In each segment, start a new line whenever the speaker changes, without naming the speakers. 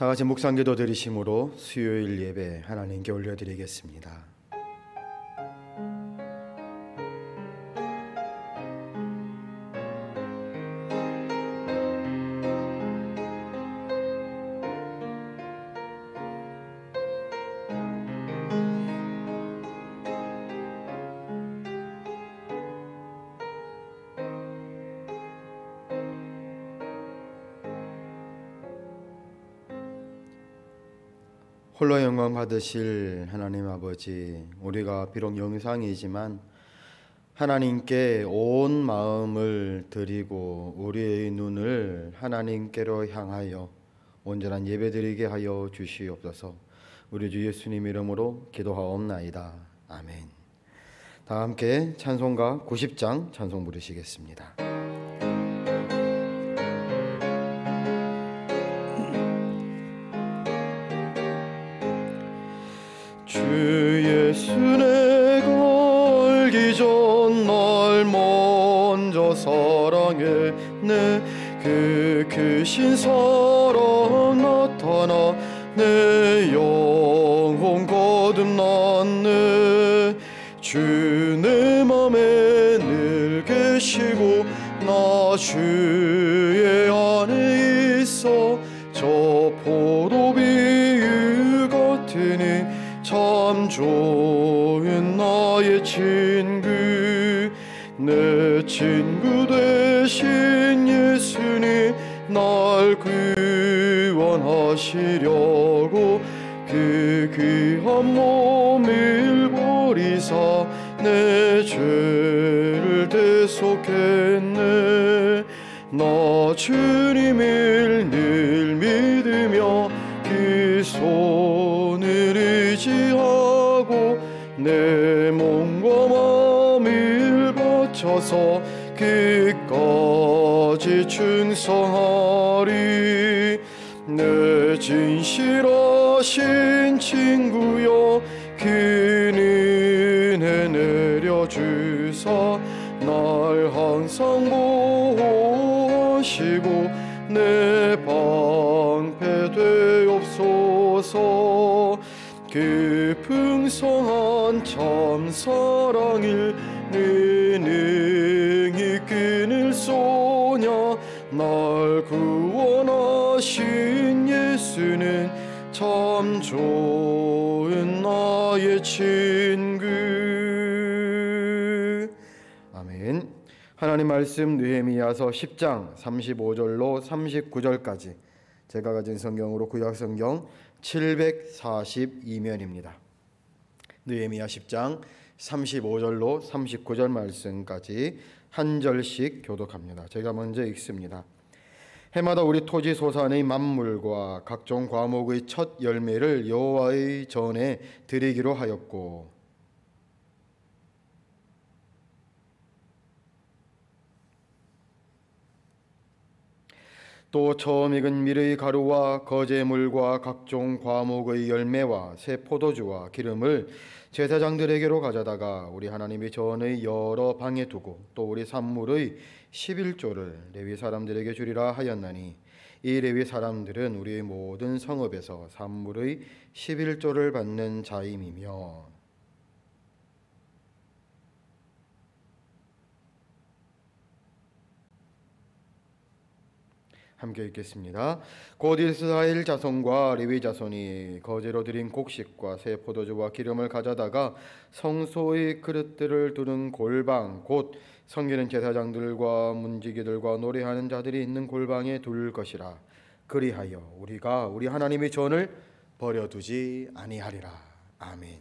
다 같이 묵상기도 드리심으로 수요일 예배 하나님께 올려드리겠습니다. 홀로 영광 받으실 하나님 아버지, 우리가 비록 영상이지만 하나님께 온 마음을 드리고 우리의 눈을 하나님께로 향하여 온전한 예배드리게 하여 주시옵소서. 우리 주 예수님 이름으로 기도하옵나이다. 아멘. 다 함께 찬송가 90장 찬송 부르시겠습니다. 주 예수 내가 알기 전 날 먼저 사랑했네. 그 크신 사랑 나타나 내 영혼 거듭났네. 주 내 맘에 늘 계시고 나 주의 안에 있어. 저 포도비유 같으니 참 좋은 나의 친구. 내 친구 되신 예수님 날 구원하시려고 그 귀한 몸을 버리사 내 죄를 대속했네. 나 주님을 늘 믿으며 그 손을 의지하고 내 몸과 마음을 바쳐서 끝까지 충성하리. 내 진실하신 친구여 그 은혜 내려주사 날 항상 보호하시고 내 방패 되옵소서. 그 풍성한 참 사랑을 능히 끊을 소냐. 날 구원하신 예수는 참 좋은 나의 친구. 아멘. 하나님 말씀 느헤미야서 10장 35절로 39절까지 제가 가진 성경으로 구약성경 742면입니다. 느헤미야 10장 35절로 39절 말씀까지 한 절씩 교독합니다. 제가 먼저 읽습니다. 해마다 우리 토지 소산의 만물과 각종 과목의 첫 열매를 여호와의 전에 드리기로 하였고 또 처음 익은 밀의 가루와 거제물과 각종 과목의 열매와 새 포도주와 기름을 제사장들에게로 가져다가 우리 하나님의 전의 여러 방에 두고 또 우리 산물의 11조를 레위 사람들에게 주리라 하였나니 이 레위 사람들은 우리의 모든 성읍에서 산물의 11조를 받는 자임이며 함께 읽겠습니다. 곧 이스라엘 자손과 레위 자손이 거제로 드린 곡식과 새 포도주와 기름을 가져다가 성소의 그릇들을 두는 골방 곧 섬기는 제사장들과 문지기들과 노래하는 자들이 있는 골방에 둘 것이라. 그리하여 우리가 우리 하나님의 전을 버려두지 아니하리라. 아멘.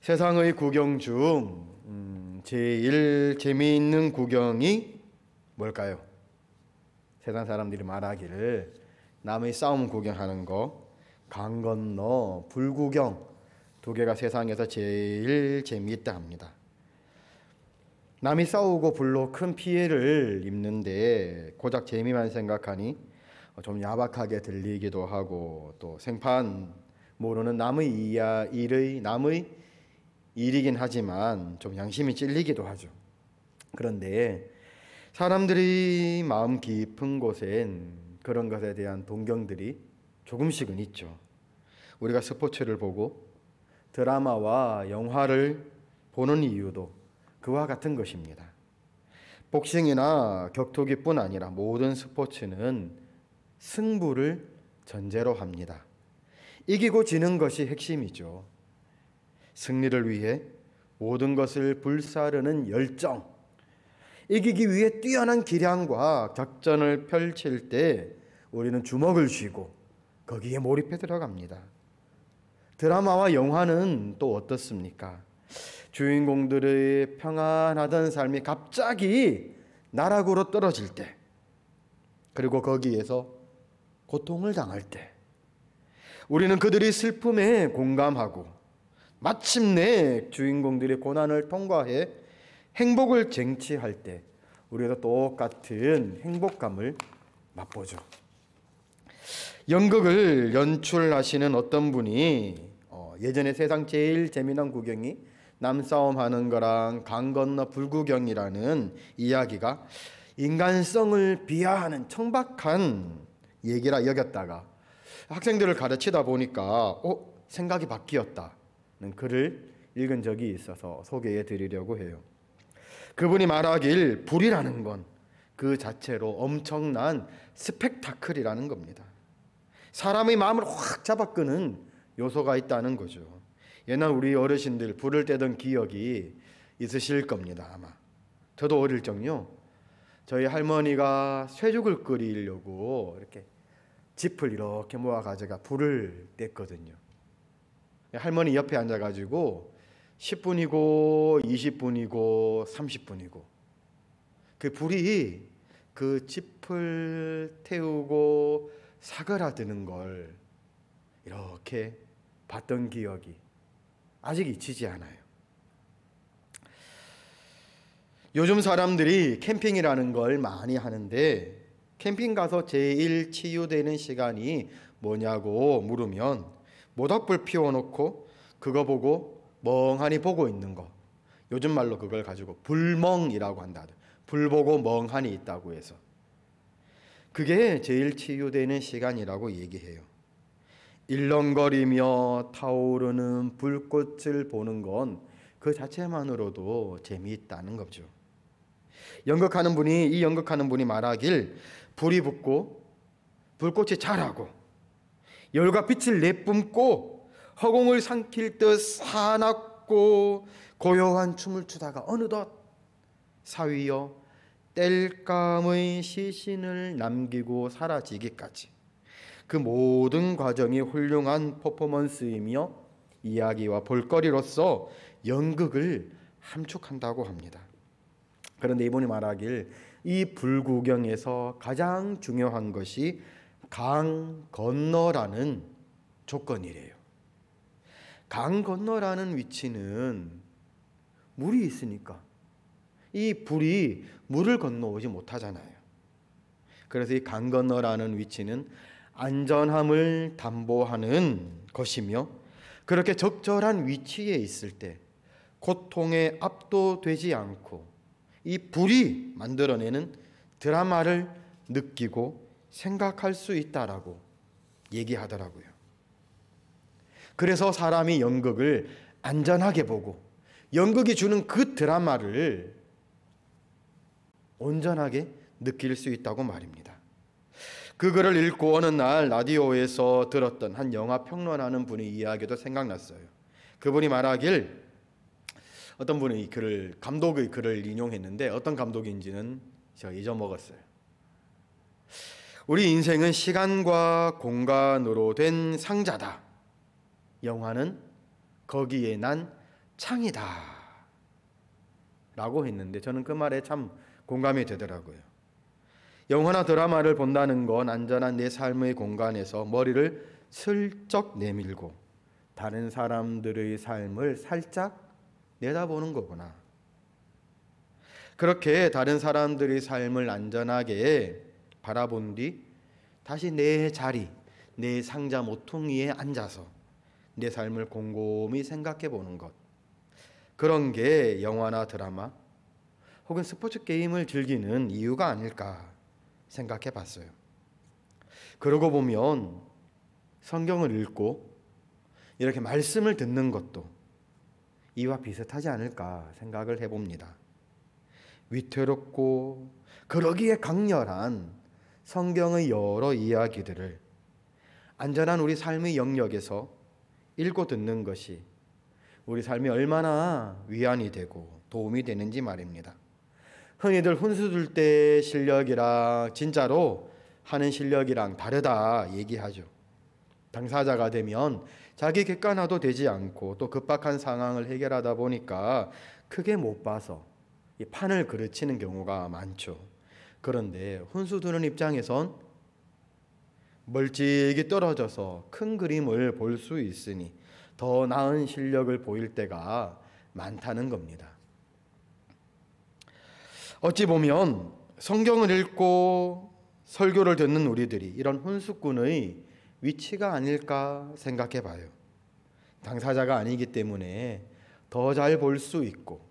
세상의 구경 중 제일 재미있는 구경이 뭘까요? 세상 사람들이 말하기를 남의 싸움 구경하는 거, 강 건너 불구경 두 개가 세상에서 제일 재미있다 합니다. 남이 싸우고 불로 큰 피해를 입는데 고작 재미만 생각하니 좀 야박하게 들리기도 하고 또 생판 모르는 남의 일이긴 하지만 좀 양심이 찔리기도 하죠. 그런데 사람들이 마음 깊은 곳엔 그런 것에 대한 동경들이 조금씩은 있죠. 우리가 스포츠를 보고 드라마와 영화를 보는 이유도 그와 같은 것입니다. 복싱이나 격투기뿐 아니라 모든 스포츠는 승부를 전제로 합니다. 이기고 지는 것이 핵심이죠. 승리를 위해 모든 것을 불사르는 열정, 이기기 위해 뛰어난 기량과 작전을 펼칠 때 우리는 주먹을 쥐고 거기에 몰입해 들어갑니다. 드라마와 영화는 또 어떻습니까? 주인공들의 평안하던 삶이 갑자기 나락으로 떨어질 때, 그리고 거기에서 고통을 당할 때, 우리는 그들의 슬픔에 공감하고 마침내 주인공들의 고난을 통과해 행복을 쟁취할 때 우리도 똑같은 행복감을 맛보죠. 연극을 연출하시는 어떤 분이 예전에 세상 제일 재미난 구경이 남싸움하는 거랑 강 건너 불구경이라는 이야기가 인간성을 비하하는 청박한 얘기라 여겼다가 학생들을 가르치다 보니까 생각이 바뀌었다는 글을 읽은 적이 있어서 소개해 드리려고 해요. 그분이 말하길 불이라는 건 그 자체로 엄청난 스펙타클이라는 겁니다. 사람의 마음을 확 잡아끄는 요소가 있다는 거죠. 옛날 우리 어르신들 불을 떼던 기억이 있으실 겁니다. 아마 저도 어릴 적요, 저희 할머니가 쇠죽을 끓이려고 이렇게 짚을 이렇게 모아 가져가 불을 뗐거든요. 할머니 옆에 앉아가지고 10분이고 20분이고 30분이고 그 불이 그 짚을 태우고 사그라드는 걸 이렇게 봤던 기억이 아직 잊히지 않아요. 요즘 사람들이 캠핑이라는 걸 많이 하는데 캠핑 가서 제일 치유되는 시간이 뭐냐고 물으면 모닥불 피워놓고 그거 보고 멍하니 보고 있는 거, 요즘 말로 그걸 가지고 불멍이라고 한다. 불 보고 멍하니 있다고 해서 그게 제일 치유되는 시간이라고 얘기해요. 일렁거리며 타오르는 불꽃을 보는 건 그 자체만으로도 재미있다는 거죠. 이 연극하는 분이 말하길 불이 붙고 불꽃이 자라고 열과 빛을 내뿜고 허공을 삼킬 듯 사납고 고요한 춤을 추다가 어느덧 사위여 땔감의 시신을 남기고 사라지기까지 그 모든 과정이 훌륭한 퍼포먼스이며 이야기와 볼거리로서 연극을 함축한다고 합니다. 그런데 이분이 말하길 이 불구경에서 가장 중요한 것이 강 건너라는 조건이래요. 강 건너라는 위치는 물이 있으니까 이 불이 물을 건너오지 못하잖아요. 그래서 이 강 건너라는 위치는 안전함을 담보하는 것이며, 그렇게 적절한 위치에 있을 때 고통에 압도되지 않고 이 불이 만들어내는 드라마를 느끼고 생각할 수 있다라고 얘기하더라고요. 그래서 사람이 연극을 안전하게 보고 연극이 주는 그 드라마를 온전하게 느낄 수 있다고 말입니다. 그 글을 읽고 어느 날 라디오에서 들었던 한 영화 평론하는 분의 이야기도 생각났어요. 그분이 말하길 어떤 분이 이 글을, 감독의 글을 인용했는데 어떤 감독인지는 제가 잊어먹었어요. 우리 인생은 시간과 공간으로 된 상자다. 영화는 거기에 난 창이다. 라고 했는데 저는 그 말에 참 공감이 되더라고요. 영화나 드라마를 본다는 건 안전한 내 삶의 공간에서 머리를 슬쩍 내밀고 다른 사람들의 삶을 살짝 내다보는 거구나. 그렇게 다른 사람들의 삶을 안전하게 바라본 뒤 다시 내 자리, 내 상자 모퉁이에 앉아서 내 삶을 곰곰이 생각해 보는 것. 그런 게 영화나 드라마 혹은 스포츠 게임을 즐기는 이유가 아닐까 생각해 봤어요. 그러고 보면 성경을 읽고 이렇게 말씀을 듣는 것도 이와 비슷하지 않을까 생각을 해봅니다. 위태롭고 그러기에 강렬한 성경의 여러 이야기들을 안전한 우리 삶의 영역에서 읽고 듣는 것이 우리 삶이 얼마나 위안이 되고 도움이 되는지 말입니다. 흔히들 훈수 둘 때 실력이랑 진짜로 하는 실력이랑 다르다 얘기하죠. 당사자가 되면 자기 객관화도 되지 않고 또 급박한 상황을 해결하다 보니까 크게 못 봐서 이 판을 그르치는 경우가 많죠. 그런데 훈수 두는 입장에선 멀찍이 떨어져서 큰 그림을 볼 수 있으니 더 나은 실력을 보일 때가 많다는 겁니다. 어찌 보면 성경을 읽고 설교를 듣는 우리들이 이런 훈수꾼의 위치가 아닐까 생각해 봐요. 당사자가 아니기 때문에 더 잘 볼 수 있고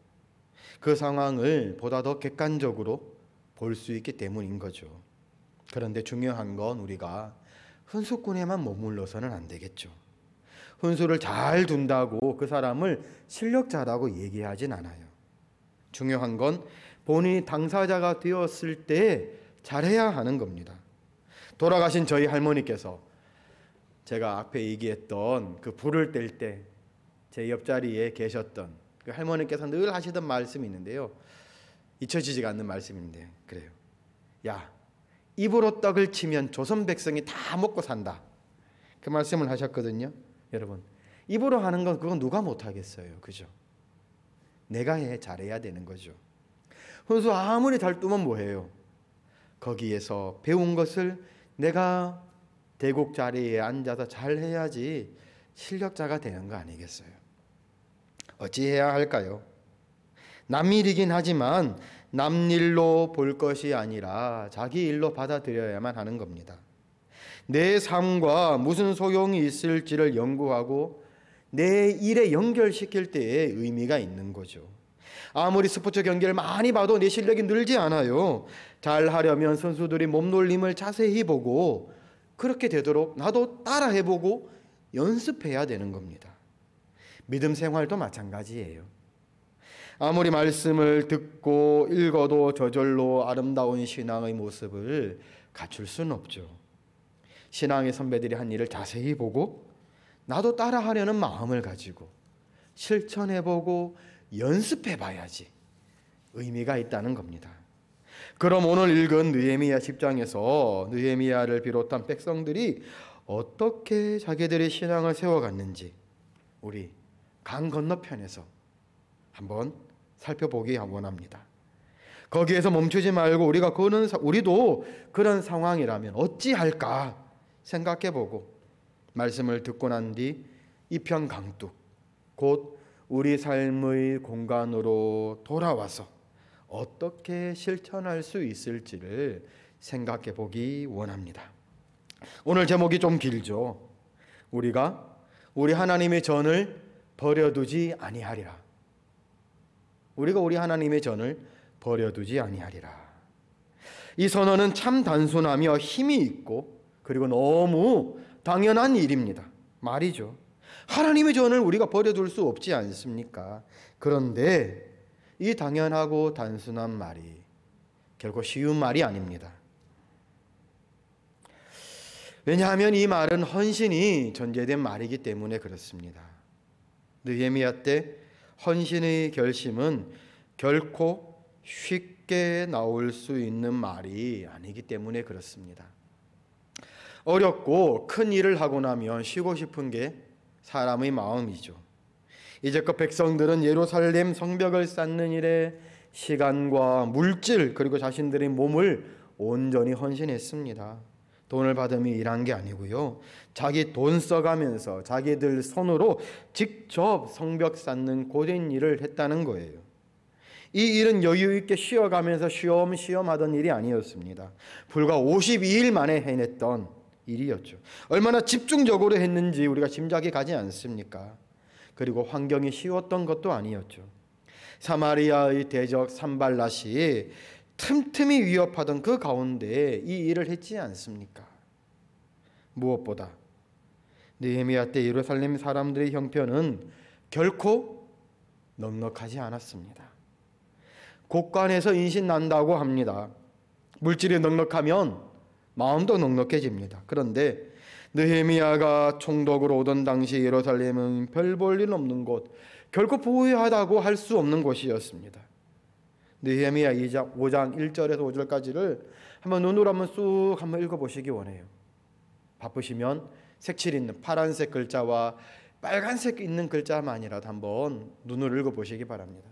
그 상황을 보다 더 객관적으로 볼 수 있기 때문인 거죠. 그런데 중요한 건 우리가 훈수꾼에만 머물러서는 안 되겠죠. 훈수를 잘 둔다고 그 사람을 실력자라고 얘기하진 않아요. 중요한 건 본인이 당사자가 되었을 때 잘해야 하는 겁니다. 돌아가신 저희 할머니께서 제가 앞에 얘기했던 그 불을 뗄 때 제 옆자리에 계셨던 그 할머니께서 늘 하시던 말씀이 있는데요. 잊혀지지가 않는 말씀인데 그래요. 야, 입으로 떡을 치면 조선 백성이 다 먹고 산다. 그 말씀을 하셨거든요. 여러분, 입으로 하는 건 그건 누가 못하겠어요. 그죠? 내가 잘해야 되는 거죠. 훈수 아무리 잘 두면 뭐해요? 거기에서 배운 것을 내가 대국 자리에 앉아서 잘해야지 실력자가 되는 거 아니겠어요? 어찌해야 할까요? 남일이긴 하지만 남 일로 볼 것이 아니라 자기 일로 받아들여야만 하는 겁니다. 내 삶과 무슨 소용이 있을지를 연구하고 내 일에 연결시킬 때에 의미가 있는 거죠. 아무리 스포츠 경기를 많이 봐도 내 실력이 늘지 않아요. 잘하려면 선수들이 몸놀림을 자세히 보고 그렇게 되도록 나도 따라 해보고 연습해야 되는 겁니다. 믿음 생활도 마찬가지예요. 아무리 말씀을 듣고 읽어도 저절로 아름다운 신앙의 모습을 갖출 수는 없죠. 신앙의 선배들이 한 일을 자세히 보고 나도 따라하려는 마음을 가지고 실천해보고 연습해봐야지 의미가 있다는 겁니다. 그럼 오늘 읽은 느헤미야 10장에서 느헤미야를 비롯한 백성들이 어떻게 자기들의 신앙을 세워갔는지 우리 강 건너편에서 한번 살펴보기 원합니다. 거기에서 멈추지 말고 우리도 그런 상황이라면 어찌할까 생각해보고 말씀을 듣고 난 뒤 이편 강둑 곧 우리 삶의 공간으로 돌아와서 어떻게 실천할 수 있을지를 생각해 보기 원합니다. 오늘 제목이 좀 길죠. 우리가 우리 하나님의 전을 버려두지 아니하리라. 우리가 우리 하나님의 전을 버려두지 아니하리라. 이 선언은 참 단순하며 힘이 있고 그리고 너무 당연한 일입니다. 말이죠. 하나님의 전을 우리가 버려둘 수 없지 않습니까? 그런데 이 당연하고 단순한 말이 결코 쉬운 말이 아닙니다. 왜냐하면 이 말은 헌신이 전제된 말이기 때문에 그렇습니다. 느헤미야 때 헌신의 결심은 결코 쉽게 나올 수 있는 말이 아니기 때문에 그렇습니다. 어렵고 큰 일을 하고 나면 쉬고 싶은 게 사람의 마음이죠. 이제껏 백성들은 예루살렘 성벽을 쌓는 일에 시간과 물질 그리고 자신들의 몸을 온전히 헌신했습니다. 돈을 받으며 일한 게 아니고요. 자기 돈 써가면서 자기들 손으로 직접 성벽 쌓는 고된 일을 했다는 거예요. 이 일은 여유 있게 쉬어가면서 쉬엄쉬엄 하던 일이 아니었습니다. 불과 52일 만에 해냈던 일이었죠. 얼마나 집중적으로 했는지 우리가 짐작이 가지 않습니까? 그리고 환경이 쉬웠던 것도 아니었죠. 사마리아의 대적 산발랏이 틈틈이 위협하던 그 가운데 이 일을 했지 않습니까? 무엇보다 느헤미야 때 예루살렘 사람들의 형편은 결코 넉넉하지 않았습니다. 곳간에서 인신 난다고 합니다. 물질이 넉넉하면 마음도 넉넉해집니다. 그런데 느헤미야가 총독으로 오던 당시 예루살렘은 별 볼 일 없는 곳, 결코 부유하다고 할 수 없는 곳이었습니다. 느헤미야 5장 1절에서 5절까지를 한번 눈으로 쑥 한번 읽어보시기 원해요. 바쁘시면 색칠 있는 파란색 글자와 빨간색 있는 글자만이라도 한번 눈으로 읽어보시기 바랍니다.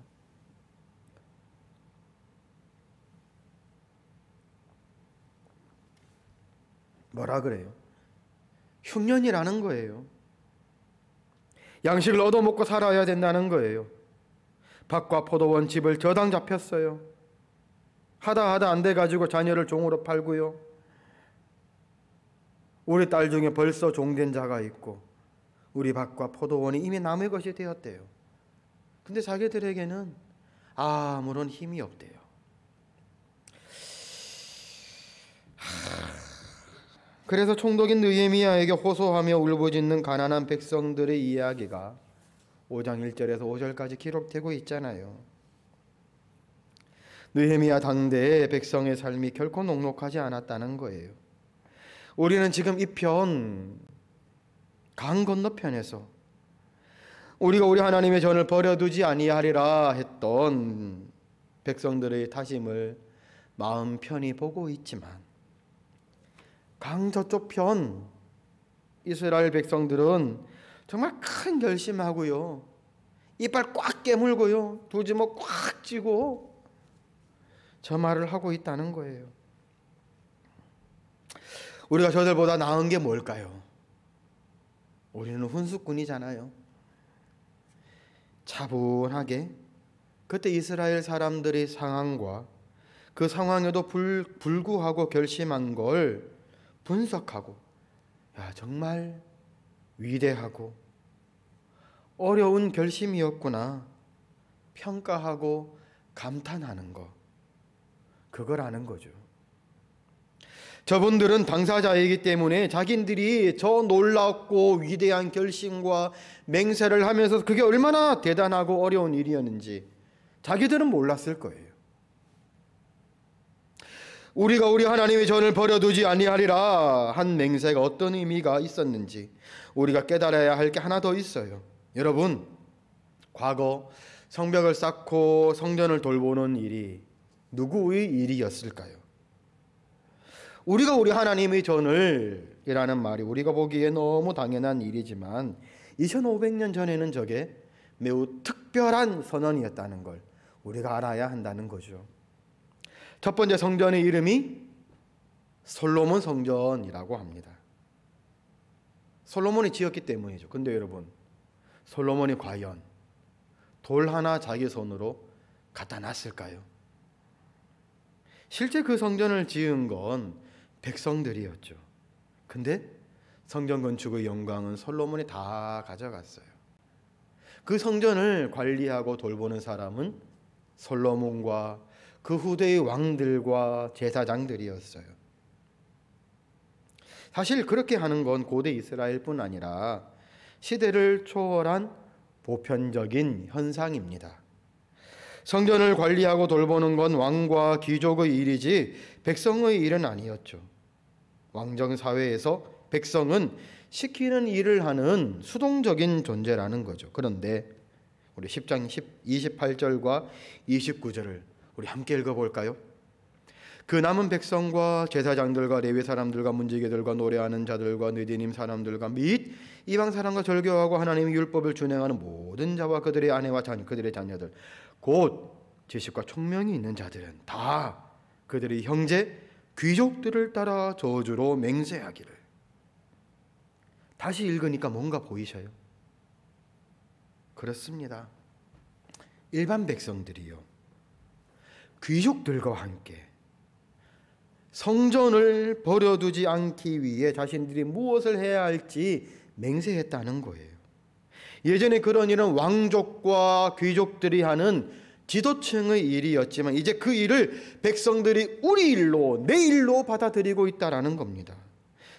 뭐라 그래요? 흉년이라는 거예요. 양식을 얻어먹고 살아야 된다는 거예요. 밭과 포도원 집을 저당 잡혔어요. 하다 안 돼가지고 자녀를 종으로 팔고요. 우리 딸 중에 벌써 종된 자가 있고 우리 밭과 포도원이 이미 남의 것이 되었대요. 근데 자기들에게는 아무런 힘이 없대요. 그래서 총독인 느헤미야에게 호소하며 울부짖는 가난한 백성들의 이야기가 5장 1절에서 5절까지 기록되고 있잖아요. 느헤미야 당대의 백성의 삶이 결코 녹록하지 않았다는 거예요. 우리는 지금 이 편, 강 건너편에서 우리가 우리 하나님의 전을 버려두지 아니하리라 했던 백성들의 다짐을 마음 편히 보고 있지만 강 저쪽 편 이스라엘 백성들은 정말 큰 결심하고요, 이빨 꽉 깨물고요, 두 주먹 꽉 쥐고 저 말을 하고 있다는 거예요. 우리가 저들보다 나은 게 뭘까요? 우리는 훈수꾼이잖아요. 차분하게 그때 이스라엘 사람들의 상황과 그 상황에도 불구하고 결심한 걸 분석하고, 야, 정말 위대하고 어려운 결심이었구나 평가하고 감탄하는 거, 그걸 아는 거죠. 저분들은 당사자이기 때문에 자기들이 저 놀랍고 위대한 결심과 맹세를 하면서 그게 얼마나 대단하고 어려운 일이었는지 자기들은 몰랐을 거예요. 우리가 우리 하나님의 전을 버려두지 아니하리라 한 맹세가 어떤 의미가 있었는지 우리가 깨달아야 할 게 하나 더 있어요. 여러분, 과거 성벽을 쌓고 성전을 돌보는 일이 누구의 일이었을까요? 우리가 우리 하나님의 전을 이라는 말이 우리가 보기에 너무 당연한 일이지만 2500년 전에는 저게 매우 특별한 선언이었다는 걸 우리가 알아야 한다는 거죠. 첫 번째 성전의 이름이 솔로몬 성전이라고 합니다. 솔로몬이 지었기 때문이죠. 근데 여러분, 솔로몬이 과연 돌 하나 자기 손으로 갖다 놨을까요? 실제 그 성전을 지은 건 백성들이었죠. 근데 성전 건축의 영광은 솔로몬이 다 가져갔어요. 그 성전을 관리하고 돌보는 사람은 솔로몬과 그 후대의 왕들과 제사장들이었어요. 사실 그렇게 하는 건 고대 이스라엘뿐 아니라 시대를 초월한 보편적인 현상입니다. 성전을 관리하고 돌보는 건 왕과 귀족의 일이지 백성의 일은 아니었죠. 왕정 사회에서 백성은 시키는 일을 하는 수동적인 존재라는 거죠. 그런데 우리 10장 28절과 29절을 우리 함께 읽어볼까요? 그 남은 백성과 제사장들과 레위 사람들과 문지기들과 노래하는 자들과 느디님 사람들과 및 이방 사람과 절교하고 하나님의 율법을 준행하는 모든 자와 그들의 아내와 그들의 자녀들 곧 지식과 총명이 있는 자들은 다 그들의 형제 귀족들을 따라 저주로 맹세하기를. 다시 읽으니까 뭔가 보이셔요? 그렇습니다. 일반 백성들이요, 귀족들과 함께 성전을 버려두지 않기 위해 자신들이 무엇을 해야 할지 맹세했다는 거예요. 예전에 그런 일은 왕족과 귀족들이 하는 지도층의 일이었지만 이제 그 일을 백성들이 우리 일로, 내 일로 받아들이고 있다라는 겁니다.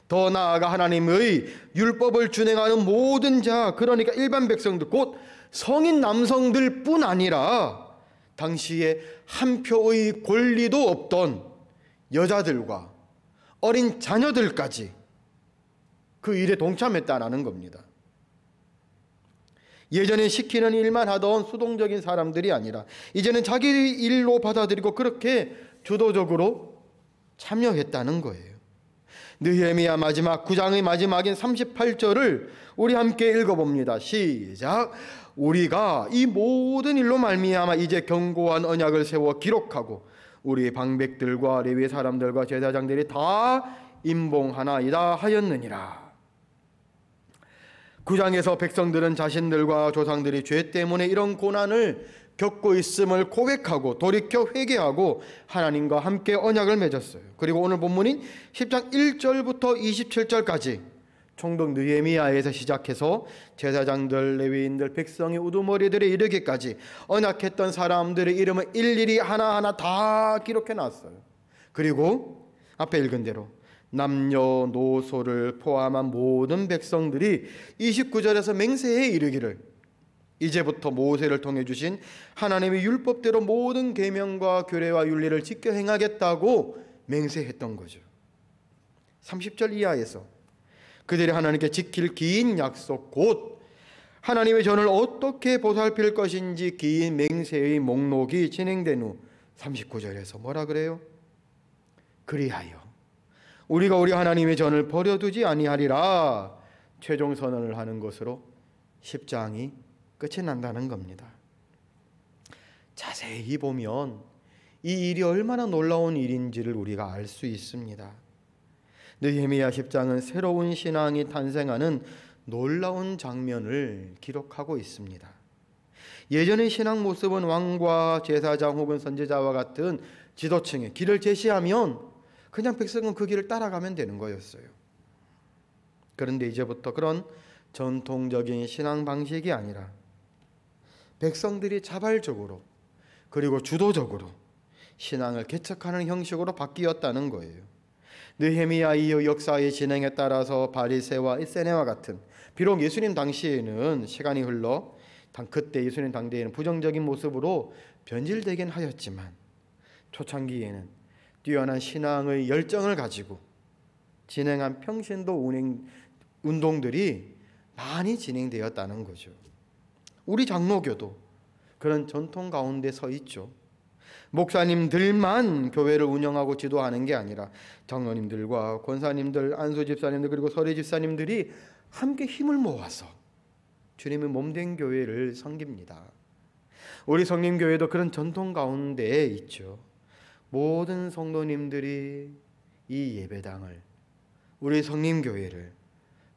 더 나아가 하나님의 율법을 준행하는 모든 자, 그러니까 일반 백성들, 곧 성인 남성들 뿐 아니라 당시에 한 표의 권리도 없던 여자들과 어린 자녀들까지 그 일에 동참했다라는 겁니다. 예전에 시키는 일만 하던 수동적인 사람들이 아니라 이제는 자기 일로 받아들이고 그렇게 주도적으로 참여했다는 거예요. 느헤미야 마지막 9장의 마지막인 38절을 우리 함께 읽어봅니다. 시작. 우리가 이 모든 일로 말미암아 이제 견고한 언약을 세워 기록하고 우리 방백들과 레위 사람들과 제사장들이 다 임봉하나이다 하였느니라. 9장에서 백성들은 자신들과 조상들이 죄 때문에 이런 고난을 겪고 있음을 고백하고 돌이켜 회개하고 하나님과 함께 언약을 맺었어요. 그리고 오늘 본문인 10장 1절부터 27절까지 총독 느헤미야에서 시작해서 제사장들, 레위인들, 백성의 우두머리들에 이르기까지 언약했던 사람들의 이름을 일일이 하나하나 다 기록해 놨어요. 그리고 앞에 읽은 대로 남녀노소를 포함한 모든 백성들이 29절에서 맹세해 이르기를 이제부터 모세를 통해 주신 하나님의 율법대로 모든 계명과 규례와 윤리를 지켜 행하겠다고 맹세했던 거죠. 30절 이하에서 그들이 하나님께 지킬 긴 약속, 곧 하나님의 전을 어떻게 보살필 것인지 긴 맹세의 목록이 진행된 후 39절에서 뭐라 그래요? 그리하여 우리가 우리 하나님의 전을 버려두지 아니하리라 최종 선언을 하는 것으로 10장이 끝이 난다는 겁니다. 자세히 보면 이 일이 얼마나 놀라운 일인지를 우리가 알 수 있습니다. 느헤미야 10장은 새로운 신앙이 탄생하는 놀라운 장면을 기록하고 있습니다. 예전의 신앙 모습은 왕과 제사장 혹은 선지자와 같은 지도층의 길을 제시하면 그냥 백성은 그 길을 따라가면 되는 거였어요. 그런데 이제부터 그런 전통적인 신앙 방식이 아니라 백성들이 자발적으로 그리고 주도적으로 신앙을 개척하는 형식으로 바뀌었다는 거예요. 느헤미야 이후 역사의 진행에 따라서 바리새와 에세네와 같은, 비록 예수님 당시에는 시간이 흘러 그때 예수님 당대에는 부정적인 모습으로 변질되긴 하였지만 초창기에는 뛰어난 신앙의 열정을 가지고 진행한 평신도 운동들이 많이 진행되었다는 거죠. 우리 장로교도 그런 전통 가운데 서 있죠. 목사님들만 교회를 운영하고 지도하는 게 아니라 장로님들과 권사님들, 안수 집사님들, 그리고 서리 집사님들이 함께 힘을 모아서 주님의 몸된 교회를 섬깁니다. 우리 성림교회도 그런 전통 가운데 있죠. 모든 성도님들이 이 예배당을, 우리 성림교회를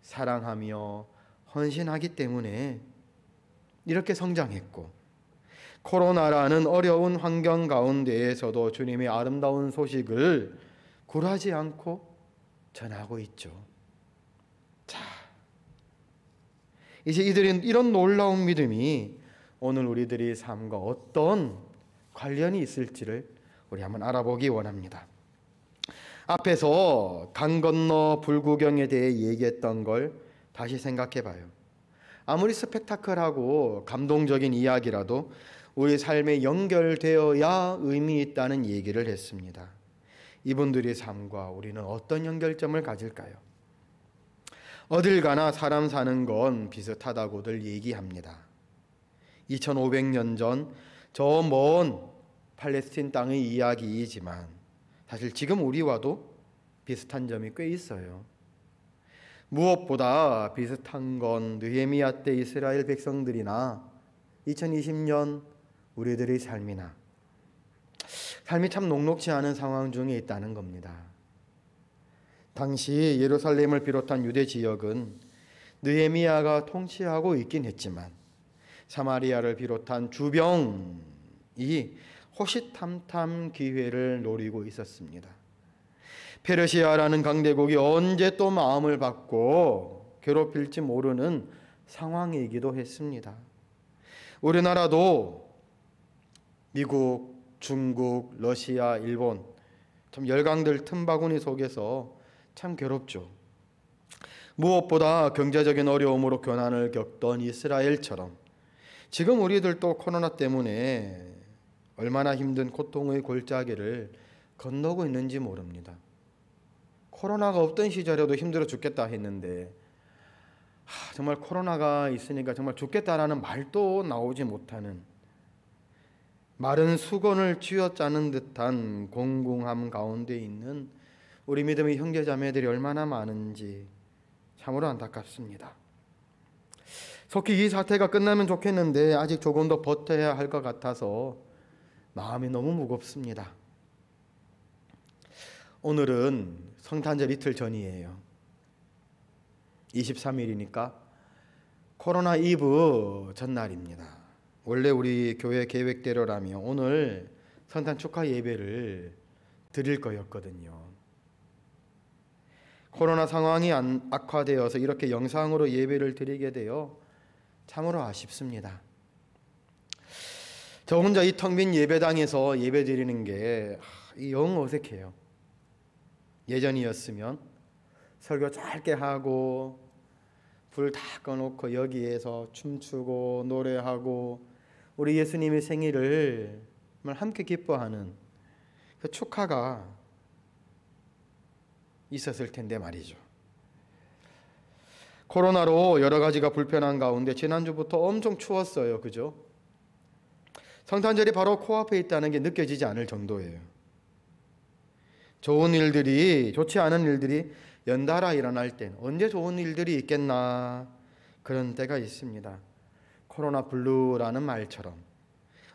사랑하며 헌신하기 때문에 이렇게 성장했고, 코로나라는 어려운 환경 가운데에서도 주님의 아름다운 소식을 굴하지 않고 전하고 있죠. 자, 이제 이런 놀라운 믿음이 오늘 우리들의 삶과 어떤 관련이 있을지를 우리 한번 알아보기 원합니다. 앞에서 강 건너 불구경에 대해 얘기했던 걸 다시 생각해 봐요. 아무리 스펙타클하고 감동적인 이야기라도 우리 삶에 연결되어야 의미 있다는 얘기를 했습니다. 이분들의 삶과 우리는 어떤 연결점을 가질까요? 어딜 가나 사람 사는 건 비슷하다고들 얘기합니다. 2500년 전 저 먼 팔레스틴 땅의 이야기이지만 사실 지금 우리와도 비슷한 점이 꽤 있어요. 무엇보다 비슷한 건 느헤미야 때 이스라엘 백성들이나 2020년 우리들의 삶이 참 녹록지 않은 상황 중에 있다는 겁니다. 당시 예루살렘을 비롯한 유대 지역은 느헤미야가 통치하고 있긴 했지만 사마리아를 비롯한 주병이 호시탐탐 기회를 노리고 있었습니다. 페르시아라는 강대국이 언제 또 마음을 받고 괴롭힐지 모르는 상황이기도 했습니다. 우리나라도 미국, 중국, 러시아, 일본 참 열강들 틈바구니 속에서 참 괴롭죠. 무엇보다 경제적인 어려움으로 고난을 겪던 이스라엘처럼 지금 우리들도 코로나 때문에 얼마나 힘든 고통의 골짜기를 건너고 있는지 모릅니다. 코로나가 없던 시절에도 힘들어 죽겠다 했는데 정말 코로나가 있으니까 정말 죽겠다라는 말도 나오지 못하는 마른 수건을 쥐어짜는 듯한 공공함 가운데 있는 우리 믿음의 형제자매들이 얼마나 많은지 참으로 안타깝습니다. 속히 이 사태가 끝나면 좋겠는데 아직 조금 더 버텨야 할 것 같아서 마음이 너무 무겁습니다. 오늘은 성탄절 이틀 전이에요. 23일이니까 코로나 이브 전날입니다. 원래 우리 교회 계획대로라면 오늘 성탄 축하 예배를 드릴 거였거든요. 코로나 상황이 악화되어서 이렇게 영상으로 예배를 드리게 되어 참으로 아쉽습니다. 저 혼자 이 텅 빈 예배당에서 예배 드리는 게 영 어색해요. 예전이었으면 설교 짧게 하고 불 다 꺼놓고 여기에서 춤추고 노래하고 우리 예수님의 생일을 함께 기뻐하는 그 축하가 있었을 텐데 말이죠. 코로나로 여러 가지가 불편한 가운데 지난주부터 엄청 추웠어요. 그죠? 성탄절이 바로 코앞에 있다는 게 느껴지지 않을 정도예요. 좋지 않은 일들이 연달아 일어날 땐 언제 좋은 일들이 있겠나 그런 때가 있습니다. 코로나 블루라는 말처럼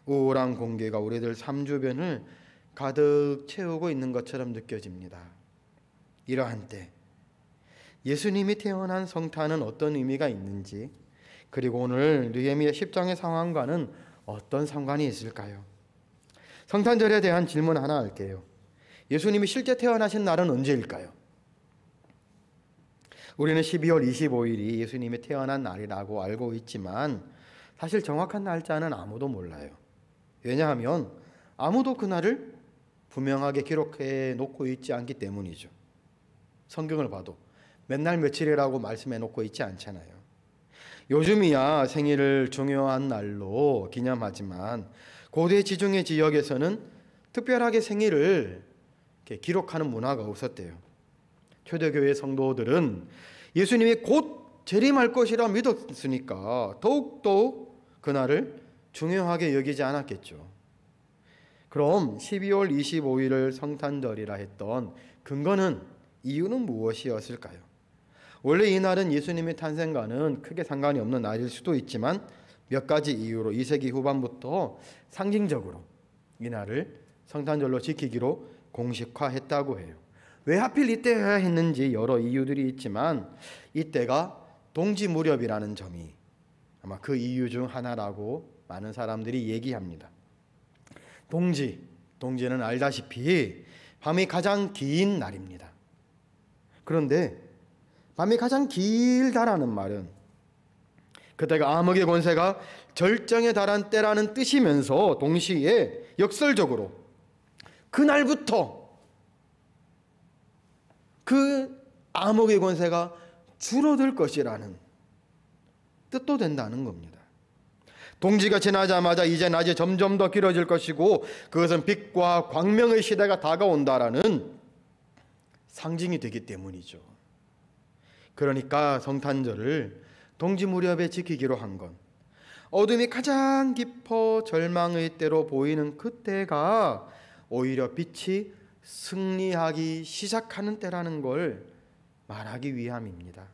우울한 공기가 우리들 삶 주변을 가득 채우고 있는 것처럼 느껴집니다. 이러한 때 예수님이 태어난 성탄은 어떤 의미가 있는지, 그리고 오늘 느헤미야 10장의 상황과는 어떤 상관이 있을까요? 성탄절에 대한 질문 하나 할게요. 예수님이 실제 태어나신 날은 언제일까요? 우리는 12월 25일이 예수님이 태어난 날이라고 알고 있지만 사실 정확한 날짜는 아무도 몰라요. 왜냐하면 아무도 그날을 분명하게 기록해 놓고 있지 않기 때문이죠. 성경을 봐도 맨날 며칠이라고 말씀해 놓고 있지 않잖아요. 요즘이야 생일을 중요한 날로 기념하지만 고대 지중해 지역에서는 특별하게 생일을 이렇게 기록하는 문화가 없었대요. 초대교회 성도들은 예수님이 곧 재림할 것이라 믿었으니까 더욱더욱 그날을 중요하게 여기지 않았겠죠. 그럼 12월 25일을 성탄절이라 했던 근거는, 이유는 무엇이었을까요? 원래 이 날은 예수님의 탄생과는 크게 상관이 없는 날일 수도 있지만 몇 가지 이유로 2세기 후반부터 상징적으로 이 날을 성탄절로 지키기로 공식화했다고 해요. 왜 하필 이때 해야 했는지 여러 이유들이 있지만 이때가 동지 무렵이라는 점이 아마 그 이유 중 하나라고 많은 사람들이 얘기합니다. 동지는 알다시피 밤이 가장 긴 날입니다. 그런데 밤이 가장 길다라는 말은 그때가 암흑의 권세가 절정에 달한 때라는 뜻이면서 동시에 역설적으로 그날부터 그 암흑의 권세가 줄어들 것이라는 뜻도 된다는 겁니다. 동지가 지나자마자 이제 낮이 점점 더 길어질 것이고 그것은 빛과 광명의 시대가 다가온다라는 상징이 되기 때문이죠. 그러니까 성탄절을 동지 무렵에 지키기로 한 건 어둠이 가장 깊어 절망의 때로 보이는 그때가 오히려 빛이 승리하기 시작하는 때라는 걸 말하기 위함입니다.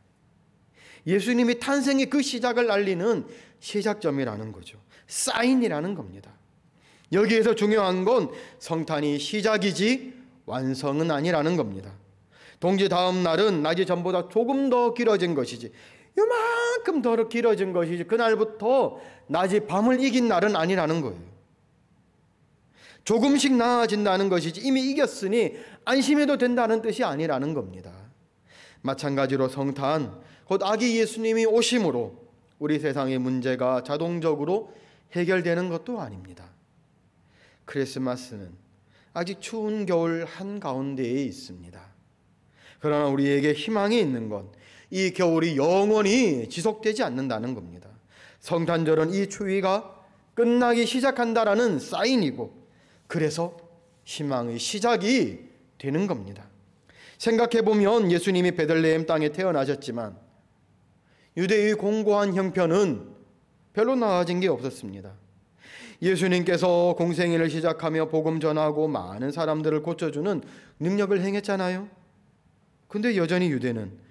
예수님이 탄생의 그 시작을 알리는 시작점이라는 거죠. 사인이라는 겁니다. 여기에서 중요한 건 성탄이 시작이지 완성은 아니라는 겁니다. 동지 다음 날은 낮이 전보다 조금 더 길어진 것이지, 요만큼 더 길어진 것이지 그날부터 낮이 밤을 이긴 날은 아니라는 거예요. 조금씩 나아진다는 것이지 이미 이겼으니 안심해도 된다는 뜻이 아니라는 겁니다. 마찬가지로 성탄, 곧 아기 예수님이 오심으로 우리 세상의 문제가 자동적으로 해결되는 것도 아닙니다. 크리스마스는 아직 추운 겨울 한가운데에 있습니다. 그러나 우리에게 희망이 있는 건 이 겨울이 영원히 지속되지 않는다는 겁니다. 성탄절은 이 추위가 끝나기 시작한다라는 사인이고, 그래서 희망의 시작이 되는 겁니다. 생각해보면 예수님이 베들레헴 땅에 태어나셨지만 유대의 공고한 형편은 별로 나아진 게 없었습니다. 예수님께서 공생애를 시작하며 복음 전하고 많은 사람들을 고쳐주는 능력을 행했잖아요. 근데 여전히 유대는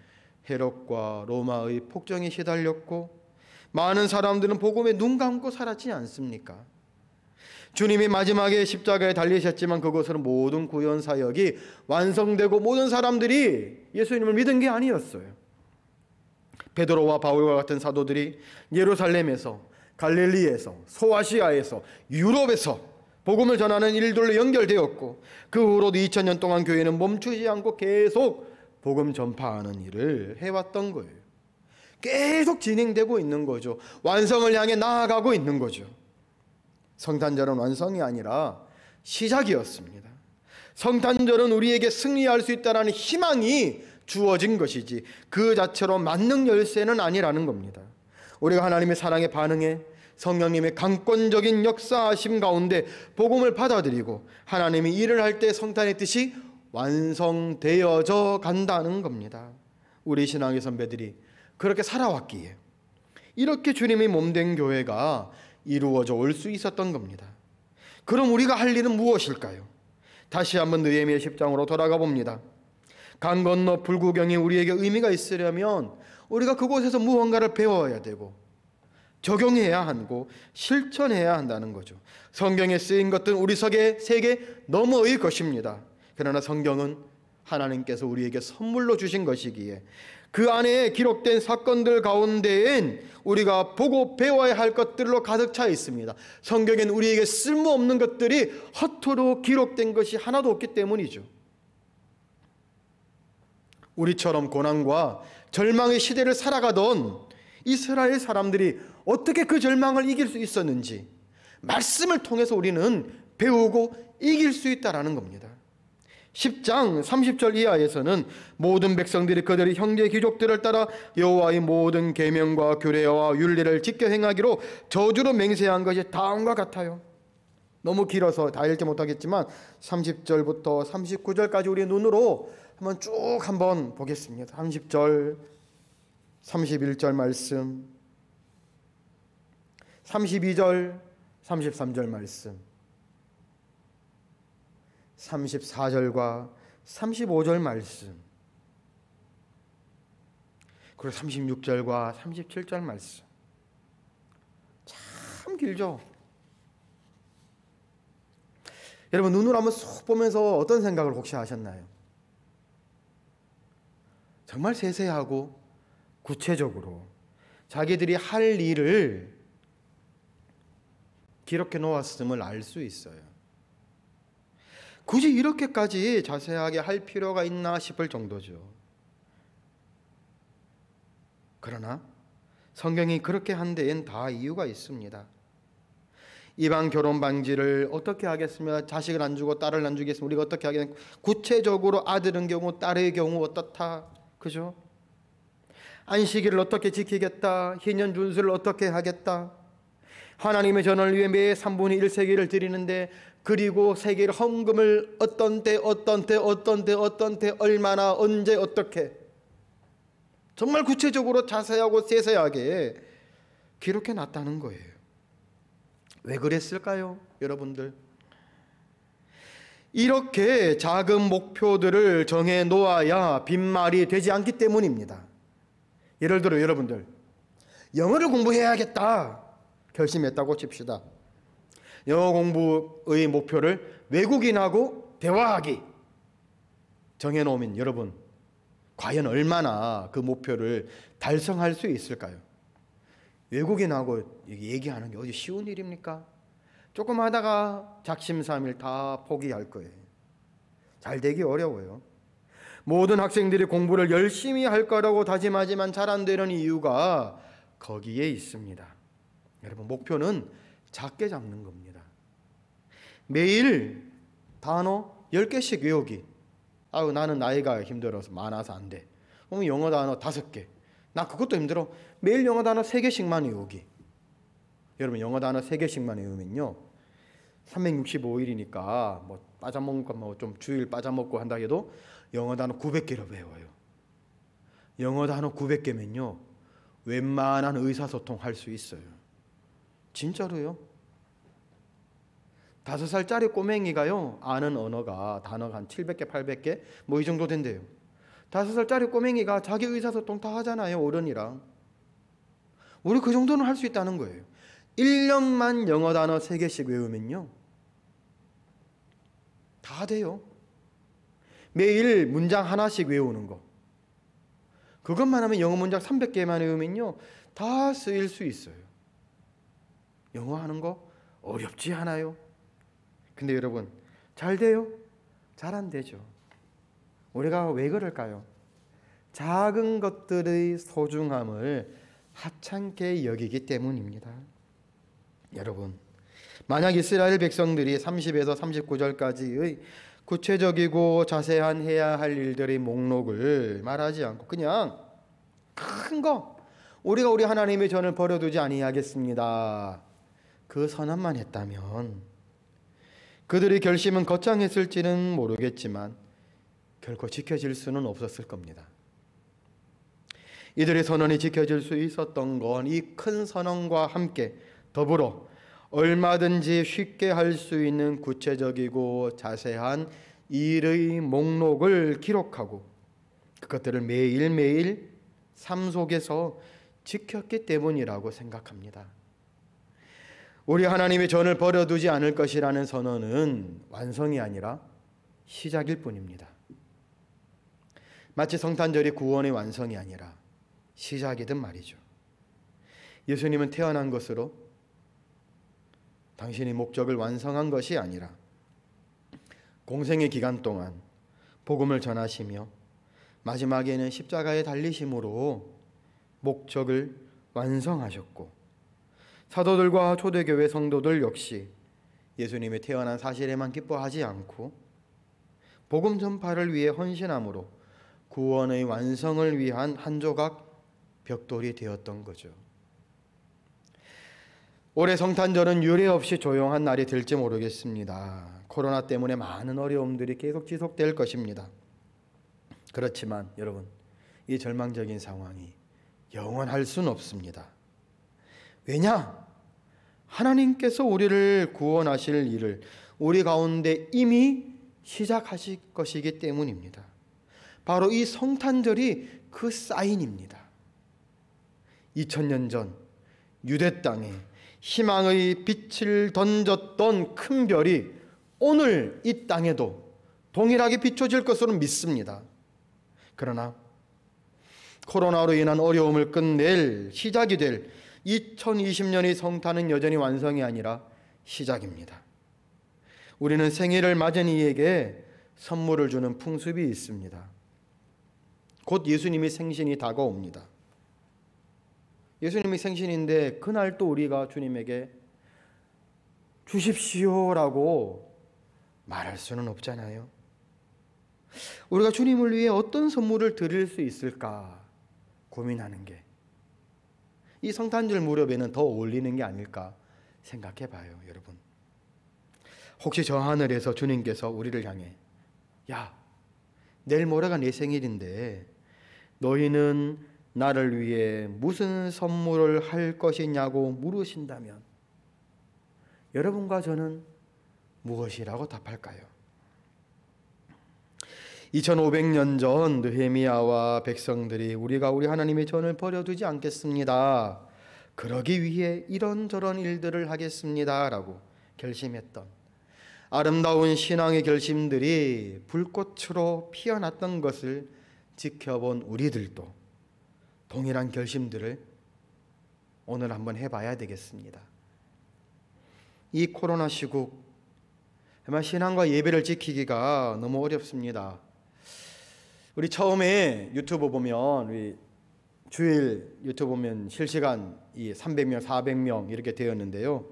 헤롯과 로마의 폭정에 시달렸고 많은 사람들은 복음에 눈 감고 살았지 않습니까? 주님이 마지막에 십자가에 달리셨지만 그것으로 모든 구원 사역이 완성되고 모든 사람들이 예수님을 믿은 게 아니었어요. 베드로와 바울과 같은 사도들이 예루살렘에서, 갈릴리에서, 소아시아에서, 유럽에서 복음을 전하는 일들로 연결되었고, 그 후로도 2000년 동안 교회는 멈추지 않고 계속 복음 전파하는 일을 해왔던 거예요. 계속 진행되고 있는 거죠. 완성을 향해 나아가고 있는 거죠. 성탄절은 완성이 아니라 시작이었습니다. 성탄절은 우리에게 승리할 수 있다는 희망이 주어진 것이지 그 자체로 만능 열쇠는 아니라는 겁니다. 우리가 하나님의 사랑에 반응해 성령님의 강권적인 역사하심 가운데 복음을 받아들이고 하나님이 일을 할 때 성탄의 뜻이 완성되어져 간다는 겁니다. 우리 신앙의 선배들이 그렇게 살아왔기에 이렇게 주님이 몸된 교회가 이루어져 올 수 있었던 겁니다. 그럼 우리가 할 일은 무엇일까요? 다시 한번 느헤미야 10장으로 돌아가 봅니다. 강 건너 불구경이 우리에게 의미가 있으려면 우리가 그곳에서 무언가를 배워야 되고 적용해야 하고 실천해야 한다는 거죠. 성경에 쓰인 것들은 우리 세계 너머의 것입니다. 그러나 성경은 하나님께서 우리에게 선물로 주신 것이기에 그 안에 기록된 사건들 가운데엔 우리가 보고 배워야 할 것들로 가득 차 있습니다. 성경엔 우리에게 쓸모없는 것들이 허투루 기록된 것이 하나도 없기 때문이죠. 우리처럼 고난과 절망의 시대를 살아가던 이스라엘 사람들이 어떻게 그 절망을 이길 수 있었는지 말씀을 통해서 우리는 배우고 이길 수 있다는 겁니다. 10장 30절 이하에서는 모든 백성들이 그들의 형제 귀족들을 따라 여호와의 모든 계명과 규례와 율례를 지켜 행하기로 저주로 맹세한 것이 다음과 같아요. 너무 길어서 다 읽지 못하겠지만 30절부터 39절까지 우리 눈으로 한번 보겠습니다. 30절, 31절 말씀, 32절, 33절 말씀, 34절과 35절 말씀, 그리고 36절과 37절 말씀. 참 길죠. 여러분 눈으로 한번 쏙 보면서 어떤 생각을 혹시 하셨나요? 정말 세세하고 구체적으로 자기들이 할 일을 기록해 놓았음을 알 수 있어요. 굳이 이렇게까지 자세하게 할 필요가 있나 싶을 정도죠. 그러나 성경이 그렇게 한 데엔 다 이유가 있습니다. 이방 결혼 방지를 어떻게 하겠으며 자식을 안 주고 딸을 안 주겠으면 우리가 어떻게 하겠냐. 구체적으로 아들의 경우 딸의 경우 어떻다. 그죠? 안식일을 어떻게 지키겠다. 희년 준수를 어떻게 하겠다. 하나님의 전을 위해 매 3분의 1세기를 드리는데 그리고 세계를 헌금을 어떤 때 얼마나 언제 어떻게 정말 구체적으로 자세하고 세세하게 기록해 놨다는 거예요. 왜 그랬을까요, 여러분들? 이렇게 작은 목표들을 정해 놓아야 빈말이 되지 않기 때문입니다. 예를 들어 여러분들 영어를 공부해야겠다 결심했다고 칩시다. 영어 공부의 목표를 외국인하고 대화하기 정해놓으면 여러분 과연 얼마나 그 목표를 달성할 수 있을까요? 외국인하고 얘기하는 게 어디 쉬운 일입니까? 조금 하다가 작심삼일 다 포기할 거예요. 잘 되기 어려워요. 모든 학생들이 공부를 열심히 할 거라고 다짐하지만 잘 안 되는 이유가 거기에 있습니다. 여러분 목표는 작게 잡는 겁니다. 매일 단어 10개씩 외우기. 아우 나는 나이가 힘들어서 많아서 안 돼. 영어 단어 5개. 나 그것도 힘들어. 매일 영어 단어 3개씩만 외우기. 여러분 영어 단어 3개씩만 외우면요 365일이니까 뭐 빠져먹는 거 뭐 좀 주일 빠져먹고 한다 해도 영어 단어 900개를 외워요. 영어 단어 900개면요 웬만한 의사소통 할 수 있어요. 진짜로요. 5살짜리 꼬맹이가요 아는 언어가 단어가 한 700개 800개 뭐 이 정도 된대요. 5살짜리 꼬맹이가 자기 의사소통 다 하잖아요. 어른이랑. 우리 그 정도는 할 수 있다는 거예요. 1년만 영어 단어 3개씩 외우면요 다 돼요. 매일 문장 하나씩 외우는 거, 그것만 하면 영어 문장 300개만 외우면요 다 쓰일 수 있어요. 영어 하는 거 어렵지 않아요. 근데 여러분 잘 돼요? 잘 안 되죠. 우리가 왜 그럴까요? 작은 것들의 소중함을 하찮게 여기기 때문입니다. 여러분, 만약 이스라엘 백성들이 30에서 39절까지의 구체적이고 자세한 해야 할 일들의 목록을 말하지 않고 그냥 큰 거, 우리가 우리 하나님의 전을 버려두지 아니하겠습니다, 그 선언만 했다면 그들의 결심은 거창했을지는 모르겠지만 결코 지켜질 수는 없었을 겁니다. 이들의 선언이 지켜질 수 있었던 건 이 큰 선언과 함께 더불어 얼마든지 쉽게 할 수 있는 구체적이고 자세한 일의 목록을 기록하고 그것들을 매일매일 삶 속에서 지켰기 때문이라고 생각합니다. 우리 하나님의 전을 버려두지 않을 것이라는 선언은 완성이 아니라 시작일 뿐입니다. 마치 성탄절이 구원의 완성이 아니라 시작이든 말이죠. 예수님은 태어난 것으로 당신의 목적을 완성한 것이 아니라 공생의 기간 동안 복음을 전하시며 마지막에는 십자가에 달리심으로 목적을 완성하셨고, 사도들과 초대교회 성도들 역시 예수님이 태어난 사실에만 기뻐하지 않고 복음 전파를 위해 헌신함으로 구원의 완성을 위한 한 조각 벽돌이 되었던 거죠. 올해 성탄절은 유례 없이 조용한 날이 될지 모르겠습니다. 코로나 때문에 많은 어려움들이 계속 지속될 것입니다. 그렇지만 여러분, 이 절망적인 상황이 영원할 수는 없습니다. 왜냐? 하나님께서 우리를 구원하실 일을 우리 가운데 이미 시작하실 것이기 때문입니다. 바로 이 성탄절이 그 사인입니다. 2000년 전 유대 땅에 희망의 빛을 던졌던 큰 별이 오늘 이 땅에도 동일하게 비춰질 것으로 믿습니다. 그러나 코로나로 인한 어려움을 끝낼 시작이 될 2020년의 성탄은 여전히 완성이 아니라 시작입니다. 우리는 생일을 맞은 이에게 선물을 주는 풍습이 있습니다. 곧 예수님의 생신이 다가옵니다. 예수님의 생신인데 그날 또 우리가 주님에게 주십시오라고 말할 수는 없잖아요. 우리가 주님을 위해 어떤 선물을 드릴 수 있을까 고민하는 게 이 성탄절 무렵에는 더 어울리는 게 아닐까 생각해 봐요. 여러분, 혹시 저 하늘에서 주님께서 우리를 향해 야, 내일 모레가 내 생일인데 너희는 나를 위해 무슨 선물을 할 것이냐고 물으신다면 여러분과 저는 무엇이라고 답할까요? 2500년 전 느헤미야와 백성들이 우리가 우리 하나님의 전을 버려두지 않겠습니다, 그러기 위해 이런저런 일들을 하겠습니다 라고 결심했던 아름다운 신앙의 결심들이 불꽃으로 피어났던 것을 지켜본 우리들도 동일한 결심들을 오늘 한번 해봐야 되겠습니다. 이 코로나 시국 정말 신앙과 예배를 지키기가 너무 어렵습니다. 우리 처음에 유튜브 보면 우리 주일 유튜브 보면 실시간 이 300명, 400명 이렇게 되었는데요.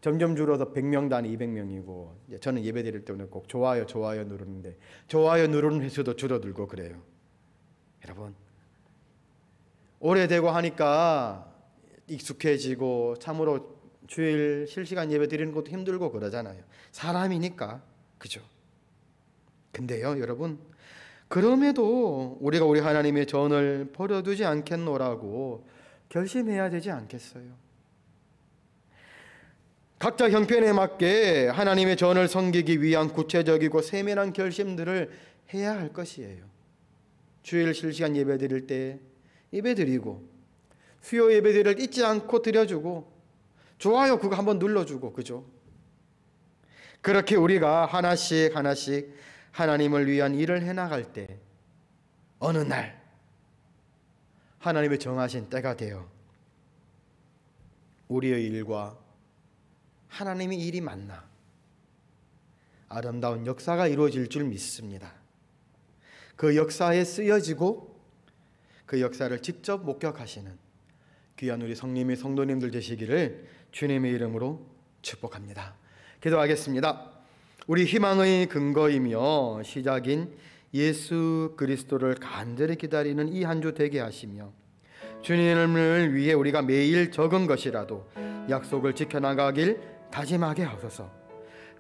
점점 줄어서 100명 단위 200명이고 저는 예배 드릴 때는 꼭 좋아요 누르는데 좋아요 누르는 횟수도 줄어들고 그래요. 여러분, 오래되고 하니까 익숙해지고 참으로 주일 실시간 예배 드리는 것도 힘들고 그러잖아요. 사람이니까. 그죠? 근데요 여러분, 그럼에도 우리가 우리 하나님의 전을 버려두지 않겠노라고 결심해야 되지 않겠어요? 각자 형편에 맞게 하나님의 전을 섬기기 위한 구체적이고 세밀한 결심들을 해야 할 것이에요. 주일 실시간 예배 드릴 때 예배 드리고, 수요 예배 드릴 잊지 않고 드려주고, 좋아요 그거 한번 눌러주고, 그죠? 그렇게 우리가 하나씩 하나씩 하나님을 위한 일을 해나갈 때 어느 날 하나님의 정하신 때가 되어 우리의 일과 하나님의 일이 만나 아름다운 역사가 이루어질 줄 믿습니다. 그 역사에 쓰여지고 그 역사를 직접 목격하시는 귀한 우리 성님의 성도님들 되시기를 주님의 이름으로 축복합니다. 기도하겠습니다. 우리 희망의 근거이며 시작인 예수 그리스도를 간절히 기다리는 이 한 주 되게 하시며, 주님을 위해 우리가 매일 적은 것이라도 약속을 지켜나가길 다짐하게 하소서.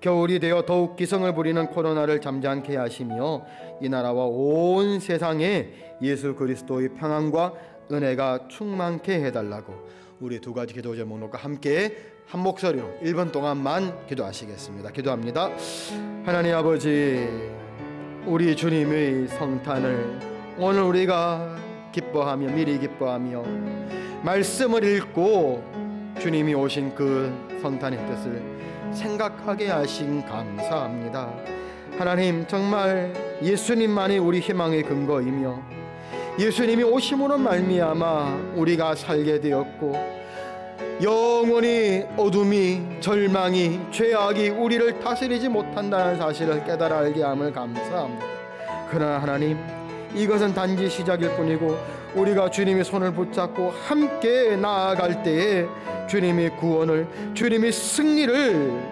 겨울이 되어 더욱 기승을 부리는 코로나를 잠잠케 하시며 이 나라와 온 세상에 예수 그리스도의 평안과 은혜가 충만케 해달라고 우리 두 가지 기도 제목과 함께 한 목소리로 1분 동안만 기도하시겠습니다. 기도합니다. 하나님 아버지, 우리 주님의 성탄을 오늘 우리가 기뻐하며 미리 기뻐하며 말씀을 읽고 주님이 오신 그 성탄의 뜻을 생각하게 하신 감사합니다. 하나님, 정말 예수님만이 우리 희망의 근거이며 예수님이 오심으로 말미암아 우리가 살게 되었고 영원히 어둠이, 절망이, 죄악이 우리를 다스리지 못한다는 사실을 깨달아 알게 함을 감사합니다. 그러나 하나님, 이것은 단지 시작일 뿐이고 우리가 주님의 손을 붙잡고 함께 나아갈 때에 주님의 구원을, 주님의 승리를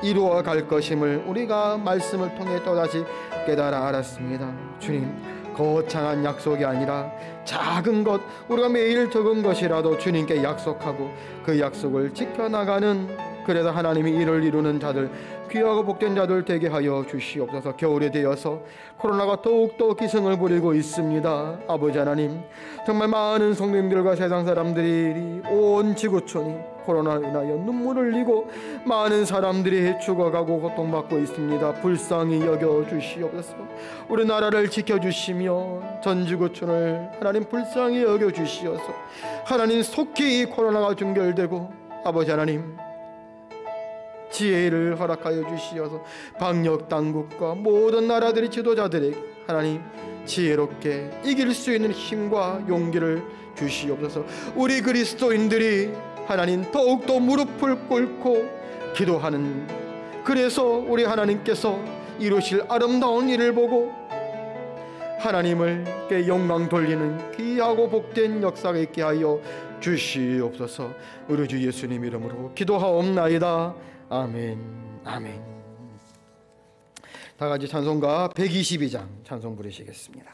이루어 갈 것임을 우리가 말씀을 통해 또다시 깨달아 알았습니다. 주님, 거창한 약속이 아니라 작은 것, 우리가 매일 적은 것이라도 주님께 약속하고 그 약속을 지켜나가는, 그래서 하나님이 일을 이루는 자들, 귀하고 복된 자들 되게 하여 주시옵소서. 겨울이 되어서 코로나가 더욱더 기승을 부리고 있습니다. 아버지 하나님, 정말 많은 성도님들과 세상 사람들이, 온 지구촌이 코로나로 인하여 눈물을 흘리고 많은 사람들이 죽어가고 고통받고 있습니다. 불쌍히 여겨 주시옵소서. 우리나라를 지켜주시며 전 지구촌을 하나님 불쌍히 여겨 주시어서 하나님 속히 이 코로나가 종결되고 아버지 하나님 지혜를 허락하여 주시어서 방역 당국과 모든 나라들의 지도자들에게 하나님 지혜롭게 이길 수 있는 힘과 용기를 주시옵소서. 우리 그리스도인들이 하나님 더욱더 무릎을 꿇고 기도하는, 그래서 우리 하나님께서 이루실 아름다운 일을 보고 하나님을께 영광 돌리는 귀하고 복된 역사가 있게 하여 주시옵소서. 우리 주 예수님 이름으로 기도하옵나이다. 아멘. 아멘. 다 같이 찬송가 122장 찬송 부르시겠습니다.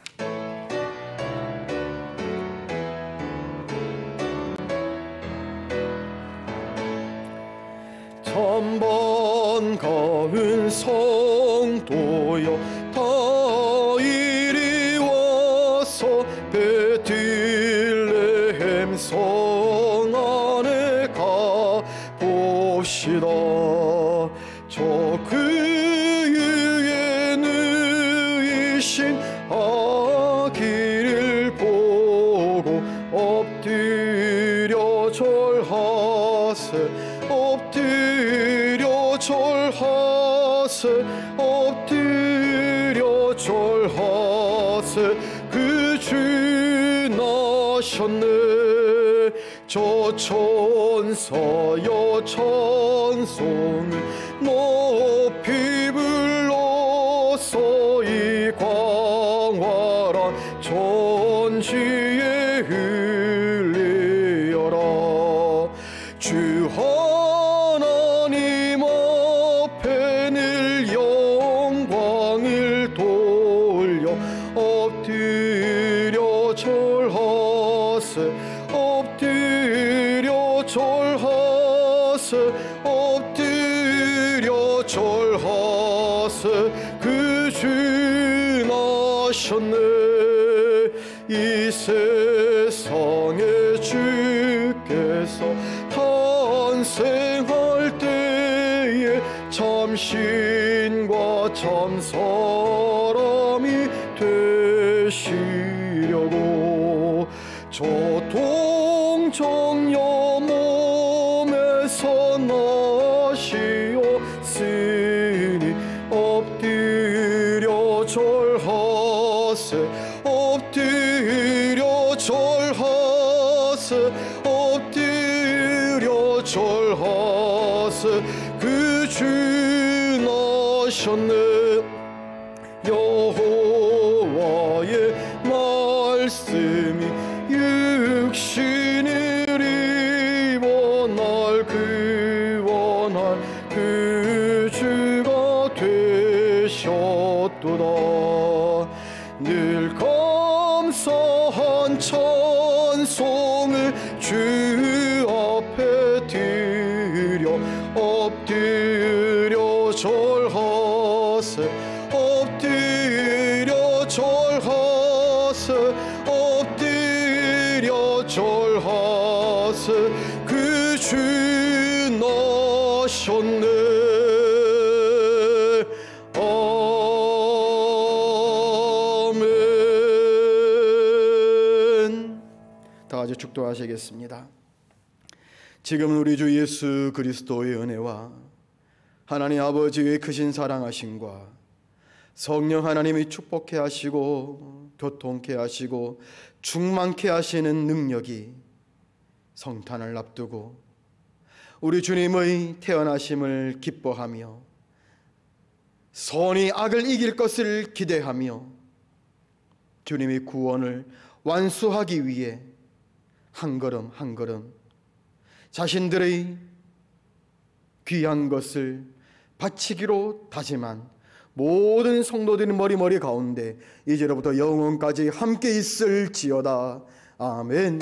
천번 가은 성도여 다 이리 와서 베들레헴 성 안에 가봅시다. 저 그의 누이신 아기를 보고 엎드려 절하세, 엎드려 절하세, 엎드려 절하세. 그 주 나셨네. 저 천사여 찬송을 높이 불러서 이 광활한 천지에 흘리어라. 주 하나님 앞에 늘 영광을 돌려 엎드려 절하세, 엎드려 절하세 엎드려 절하세 그 주 나셨네 이 세상에 주께서 탄생할 때에 참 신과 참 사람이 되시려고 저 동정녀 몸에서 나시었으니 엎드려 절하세 엎드려 절하세 엎드려 절하세 그 주 나셨네 여호와의 말씀이 육신을 입어 날 구원할 그 주가 되셨도다 늘 감사한 찬송을 주 앞에 드려 엎드려 절하세 엎드려 절하세 엎드려 절하세 그 주 나셨네 아멘. 다 같이 축도하시겠습니다. 지금 우리 주 예수 그리스도의 은혜와 하나님 아버지의 크신 사랑하심과 성령 하나님이 축복케 하시고 교통케 하시고 충만케 하시는 능력이 성탄을 앞두고 우리 주님의 태어나심을 기뻐하며 선이 악을 이길 것을 기대하며 주님의 구원을 완수하기 위해 한 걸음 한 걸음 자신들의 귀한 것을 바치기로 다짐한 모든 성도들의 머리 가운데 이제로부터 영원까지 함께 있을지어다. 아멘.